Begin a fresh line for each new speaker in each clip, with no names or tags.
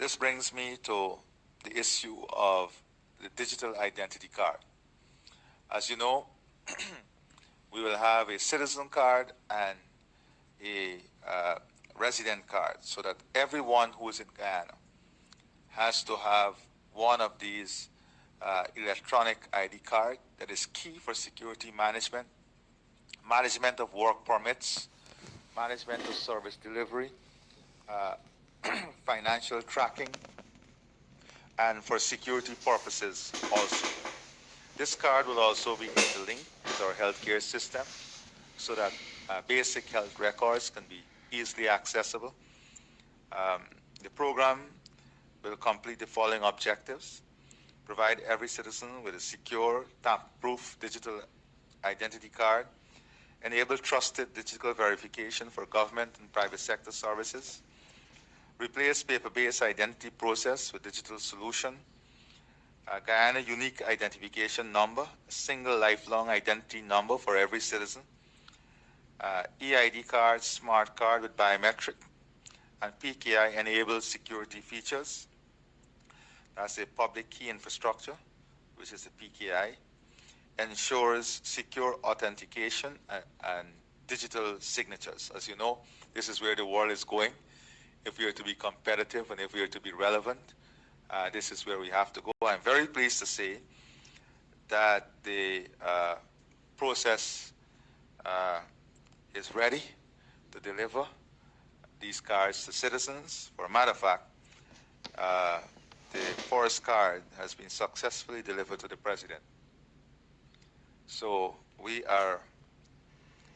This brings me to the issue of the digital identity card. As you know, we will have a citizen card and a resident card, so that everyone who is in Guyana has to have one of these electronic ID card that is key for security management, management of work permits, management of service delivery, uh, financial tracking, and for security purposes also. This card will also be interlinked with our healthcare system so that basic health records can be easily accessible. Um, the program will complete the following objectives: provide every citizen with a secure, tamper-proof digital identity card, enable trusted digital verification for government and private sector services, replace paper-based identity process with digital solution, Guyana unique identification number, a single lifelong identity number for every citizen, EID card, smart card with biometric, and PKI-enabled security features. That's a public key infrastructure, which is the PKI, ensures secure authentication and digital signatures. As you know, this is where the world is going. If we are to be competitive and if we are to be relevant, this is where we have to go. I'm very pleased to say that the process is ready to deliver these cards to citizens. For a matter of fact, the forest card has been successfully delivered to the president. So we are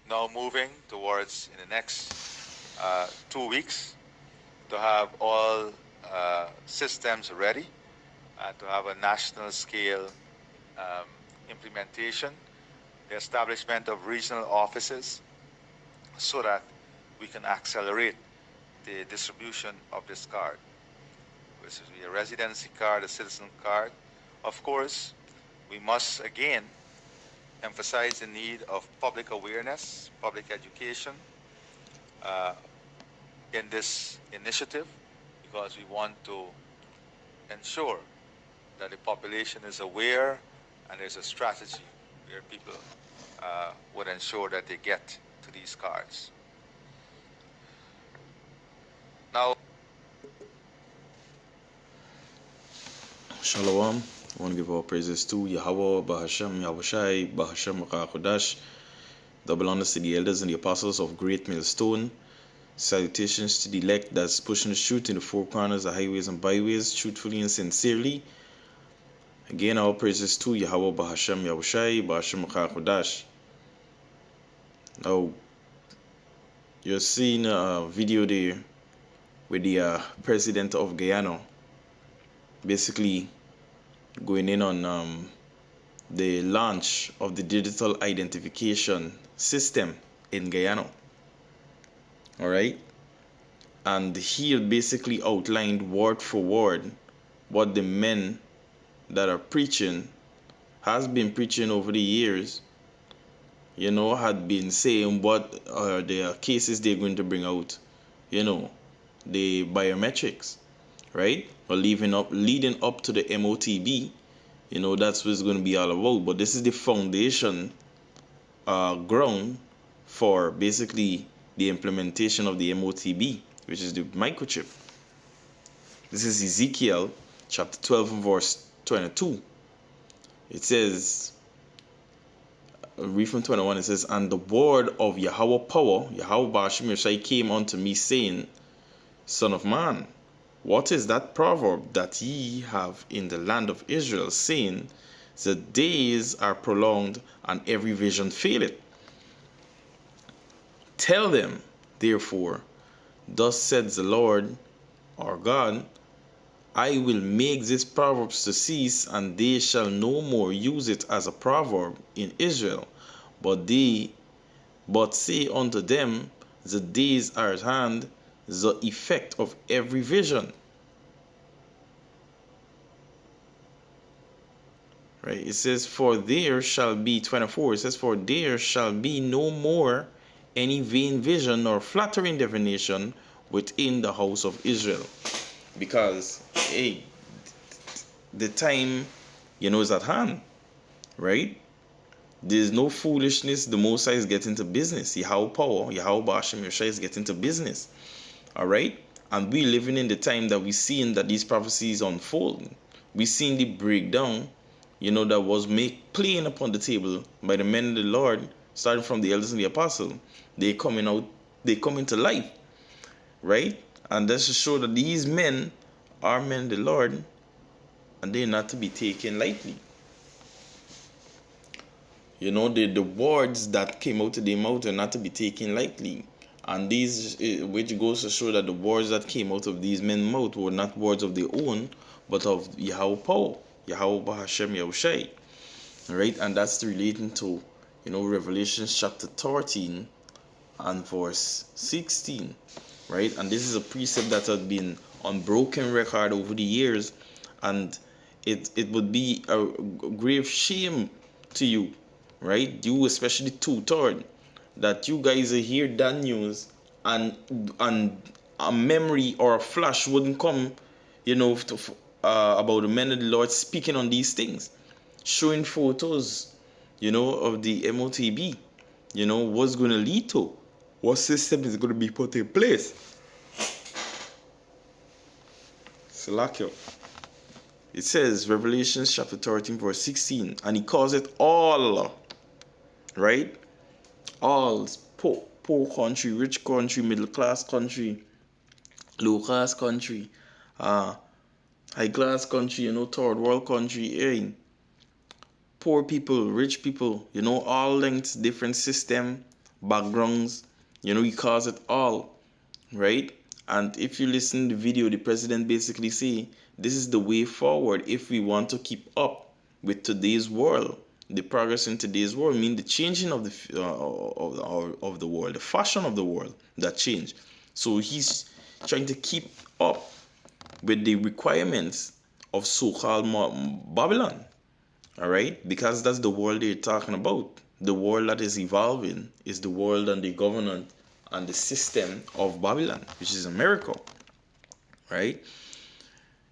now moving towards, in the next 2 weeks, to have all systems ready and to have a national scale implementation, the establishment of regional offices, so that we can accelerate the distribution of this card, which is a residency card, a citizen card. Of course, we must again emphasize the need of public awareness, public education in this initiative, because we want to ensure that the population is aware and there's a strategy where people would ensure that they get to these cards. Now,
Shalom. I want to give all praises to Yahweh, Bahashem, Yahushai, Bahashem, Chodash. Double honors to the elders and the apostles of Great Millstone. Salutations to the elect that's pushing the truth in the four corners of highways and byways, truthfully and sincerely. Again, all praises to Yahweh, Bahashem, Yahushai, Bahashem, Chodash. Now, you're seeing a video there with the president of Guyana basically going in on the launch of the digital identification system in Guyana. All right, and he basically outlined word for word what the men that are preaching has been preaching over the years, had been saying what are the cases they're going to bring out, the biometrics, right? Or leading up to the MOTB, that's what it's going to be all about. But this is the foundation ground for basically the implementation of the MOTB, which is the microchip. This is Ezekiel chapter 12 and verse 22. It says, read from 21, it says, "And the word of Yahweh power, Yahweh Bashim Yeshai, came unto me, saying, Son of man, what is that proverb that ye have in the land of Israel, saying, the days are prolonged, and every vision faileth? Tell them, therefore, thus said the Lord our God, I will make this proverb to cease, and they shall no more use it as a proverb in Israel. But say unto them, the days are at hand, the effect of every vision." Right? It says, for there shall be, 24, it says, for there shall be no more any vain vision nor flattering divination within the house of Israel. because hey, the time, is at hand, right? There's no foolishness. The Most High is getting to business. Yahweh power, Yahweh Bashem Yeshai is getting to business. All right? And we living in the time that we seeing that these prophecies unfold. We seeing the breakdown, that was made plain upon the table by the men of the Lord, starting from the elders and the apostle. They coming out, they come into life, right? And that's to show that these men are men of the Lord, and they're not to be taken lightly. The words that came out of their mouth are not to be taken lightly. And these, which goes to show that the words that came out of these men's mouth were not words of their own, but of Yahweh power, Yahweh Bahashem Yahushai. Right? And that's relating to, Revelation chapter 13 and verse 16. Right? And this is a precept that has been on broken record over the years. And it would be a grave shame to you, right? You, especially two-third, that you guys hear that news and a memory or a flash wouldn't come, about the men of the Lord speaking on these things, showing photos, of the MOTB, what's going to lead to, what system is going to be put in place. Salakio. It says, Revelation chapter 13, verse 16, and he calls it all, right? All, poor country, rich country, middle class country, low class country, high class country, third world country, poor people, rich people, all lengths, different system, backgrounds, he calls it all, right? And if you listen to the video, the president basically say this is the way forward if we want to keep up with today's world. The progress in today's world mean the changing of the world, the fashion of the world that change. So he's trying to keep up with the requirements of so-called Babylon. All right, because that's the world they're talking about. The world that is evolving is the world and the government and the system of Babylon, which is America, right?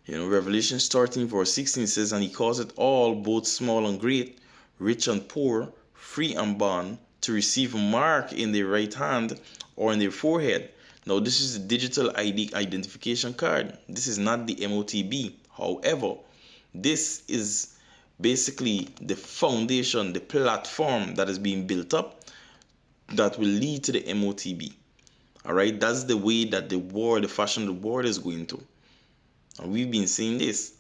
Revelation 13 verse 16 says, and he calls it all, both small and great, rich and poor, free and bond, to receive a mark in their right hand or in their forehead. Now, this is a digital ID identification card. This is not the MOTB. However, this is basically the foundation, the platform that is being built up that will lead to the MOTB. All right, that's the way that the fashion of the world is going to. And we've been seeing this.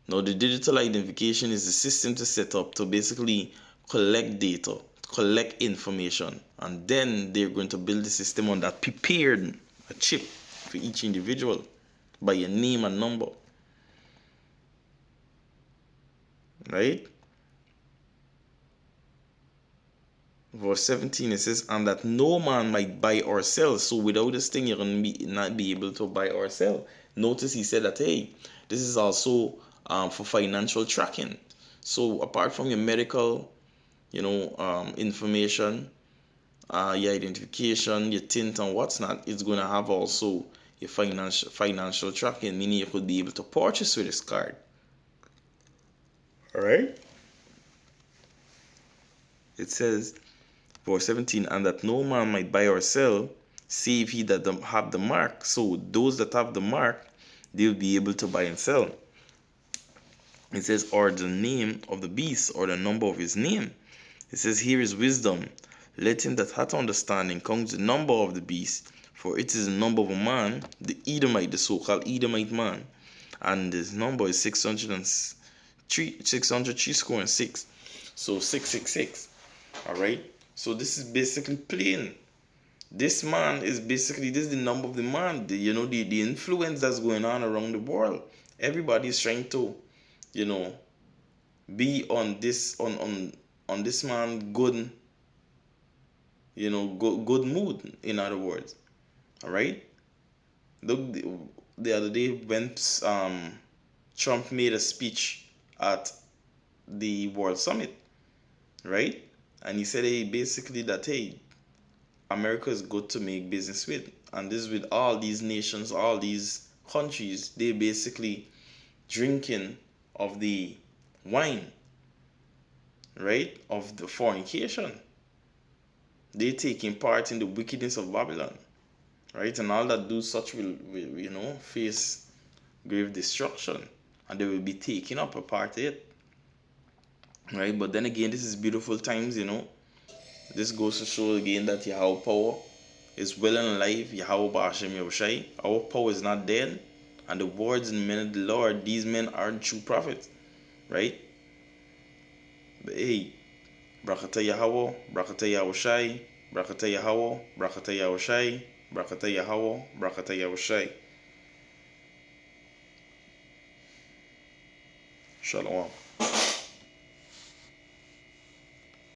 Now, the digital identification is the system to set up to basically collect data, collect information, and then they're going to build the system on that prepared a chip for each individual by your name and number. Right? Verse 17, it says, and that no man might buy or sell. So without this thing, you're going to not be able to buy or sell. Notice he said that, hey, this is also for financial tracking. So apart from your medical, information, your identification, your tint and what's not, it's going to have also your financial tracking, meaning you could be able to purchase with this card. All right? It says, verse 17, and that no man might buy or sell, save he that have the mark. So those that have the mark, they'll be able to buy and sell. It says, or the name of the beast, or the number of his name. It says, here is wisdom. Let him that hath understanding count the number of the beast, for it is the number of a man, the Edomite, the so-called Edomite man. And his number is 603 score and 6. So 666. All right. So this is basically plain. This man is basically, this is the number of the man. The influence that's going on around the world. Everybody is trying to, be on this on this man good, good mood. In other words, all right. Look, the other day when Trump made a speech at the World Summit, right? And he said, hey, basically that, hey, America is good to make business with. And this is with all these nations, all these countries, they basically drinking of the wine, right, of the fornication. They taking part in the wickedness of Babylon, right? And all that do such will face grave destruction, and they will be taken up a part of it, right? But then again, this is beautiful times. This goes to show again that Yahweh power is well and alive. Yahweh Ba'ashem Yahushai. Our power is not dead. And the words and men of the Lord, these men are true prophets, right? But hey, Brakata Yahweh, Brakata Yahushai, Brakata Yahweh, Brakata Yahushai, Brakata Yahweh, Brakata Yahushai. Shalom.